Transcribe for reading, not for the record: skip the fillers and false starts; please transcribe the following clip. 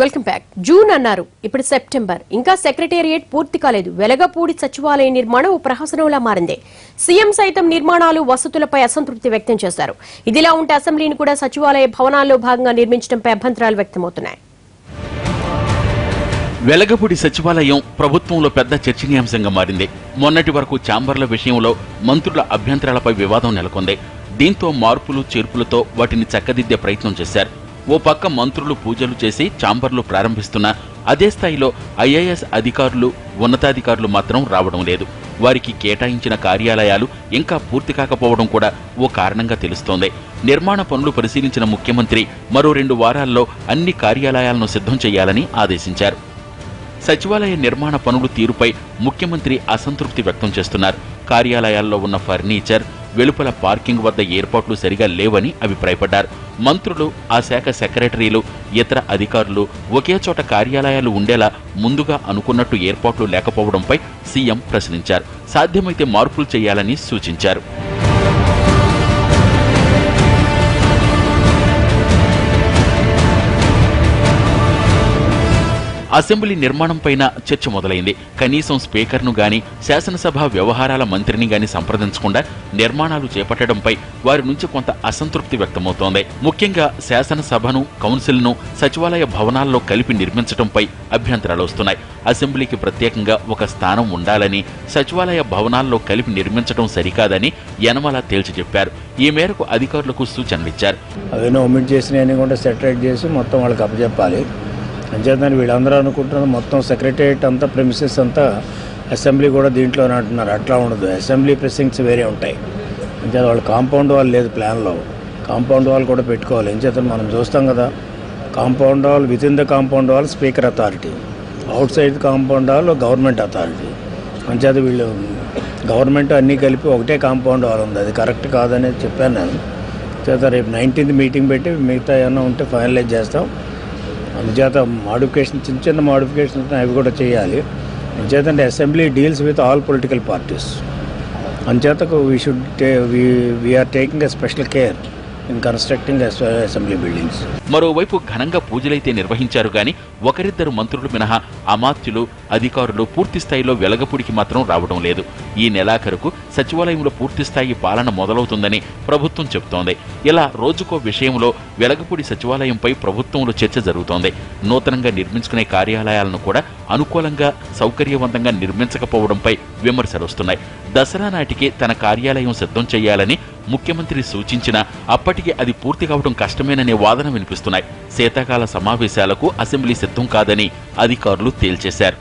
Welcome back. June అన్నారు, ఇప్పుడు September. ఇంకా సెక్రటేరియట్ పూర్తి కాలేదు. వెలగపూడి సచివాలయ నిర్మాణం ఓ ప్రహసనంలా మారింది. సీఎం సైతం నిర్మాణాలు, వసతులపై అసంతృప్తి వ్యక్తం చేశారు. ఇదిలా ఉంటే అసెంబ్లీని కూడా సచివాలయ భవనాల్లో భాగంగా నిర్మించడంపై అభ్యంతరాలు వ్యక్తమవుతున్నాయి. వెలగపూడి సచివాలయం ప్రభుత్వంలో పెద్ద చర్చనీయాంశంగా మారింది. మొన్నటి వరకు ఛాంబర్ల విషయంలో మంత్రుల అభ్యంతరాలపై వివాదం నెలకొంది. దీంతో మార్పులు చేర్పులతో వాటిని చక్కదిద్దే ప్రయత్నం చేశారు. ఓ పక్క మంత్రులు పూజలు చేసి ఛాంబర్లు ప్రారంభిస్తున్నా అదే స్థాయిలో ఐఏఎస్ అధికారులు, ఉన్నతాధికారులు మాత్రం రావడం లేదు. వారికి కేటాయించిన కార్యాలయాలు ఇంకా పూర్తి కాకపోవడం కూడా ఓ కారణంగా తెలుస్తోంది. నిర్మాణ పనులు పరిశీలించిన ముఖ్యమంత్రి మరో 2 వారాల్లో అన్ని కార్యాలయాలను సిద్ధం చేయాలని ఆదేశించారు. సచివాలయ నిర్మాణ పనులు తీరుపై ముఖ్యమంత్రి అసంతృప్తి వ్యక్తం చేస్తున్నారు. కార్యాలయాల్లో ఉన్న ఫర్నిచర్, వెలుపల పార్కింగ్ వద్ద ఏర్పాట్లు సరిగా లేవని అభిప్రాయపడ్డారు. మంత్రులు, ఆ శాఖ సెక్రటరీలు, ఇతర అధికారులు ఒకే చోట కార్యాలయాలు ఉండేలా ముందుగా అనుకున్నట్టు ఏర్పాట్లు లేకపోవడంపై సీఎం ప్రశ్నించారు. సాధ్యమైతే మార్పులు చేయాలని సూచించారు. అసెంబ్లీ నిర్మాణంపైన చర్చ మొదలైంది. కనీసం స్పీకర్ను గాని, శాసనసభ వ్యవహారాల మంత్రిని గాని సంప్రదించకుండా నిర్మాణాలు చేపట్టడంపై వారి నుంచి కొంత అసంతృప్తి వ్యక్తమవుతోంది. ముఖ్యంగా శాసనసభను, కౌన్సిల్ను సచివాలయ భవనాల్లో కలిపి నిర్మించడంపై అభ్యంతరాలు వస్తున్నాయి. అసెంబ్లీకి ప్రత్యేకంగా ఒక స్థానం ఉండాలని, సచివాలయ భవనాల్లో కలిపి నిర్మించడం సరికాదని యనమల తేల్చి చెప్పారు. ఈ మేరకు అధికారులకు సూచనలిచ్చారు. అంచేతని వీళ్ళందరూ అనుకుంటున్నారు మొత్తం సెక్రటేరియట్ అంతా ప్రెమిసెస్ అంతా అసెంబ్లీ కూడా దీంట్లోనే అంటున్నారు. అట్లా ఉండదు. అసెంబ్లీ ప్రెసింగ్స్ వేరే ఉంటాయి. అంచేత వాళ్ళు కాంపౌండ్ వాల్ లేదు ప్లాన్లో. కాంపౌండ్ వాల్ కూడా పెట్టుకోవాలి. అంచేత మనం చూస్తాం కదా, compound wall, with in the compound wall speaker authority, out side compound wall government authority. అంచేత వీళ్ళు గవర్నమెంట్ అన్నీ కలిపి ఒకటే కాంపౌండ్ వాల్ ఉంది. అది కరెక్ట్ కాదనేది చెప్పాను నేను. చేత రేపు 19th మీటింగ్ పెట్టి మిగతా ఏమైనా ఉంటే ఫైనలైజ్ చేస్తాం. అందుచేత మాడిఫికేషన్, చిన్న మాడిఫికేషన్స్ అవి కూడా చేయాలి. అంచేతంటే assembly deals with all political parties. అంచేతకు we are taking a special care in constructing assembly buildings. మరోవైపు ఘనంగా పూజలైతే నిర్వహించారు గాని ఒకరిద్దరు మంత్రులు మినహా అమాత్యులు, అధికారులు పూర్తి స్థాయిలో వెలగపూడికి మాత్రం రావడం లేదు. ఈ నెలాఖరుకు సచివాలయంలో పూర్తిస్థాయి పాలన మొదలవుతుందని ప్రభుత్వం చెబుతోంది. ఇలా రోజుకో విషయంలో వెలగపూడి సచివాలయంపై ప్రభుత్వంలో చర్చ జరుగుతోంది. నూతనంగా నిర్మించుకునే కార్యాలయాలను కూడా అనుకూలంగా, సౌకర్యవంతంగా నిర్మించకపోవడంపై విమర్శలు వస్తున్నాయి. దసరా నాటికి తన కార్యాలయం సిద్ధం చేయాలని ముఖ్యమంత్రి సూచించినా అప్పటికి అది పూర్తి కావడం కష్టమేననే వాదన వినిపిస్తున్నాయి. శీతాకాల సమావేశాలకు అసెంబ్లీ సిద్ధం కాదని అధికారులు తేల్చేశారు.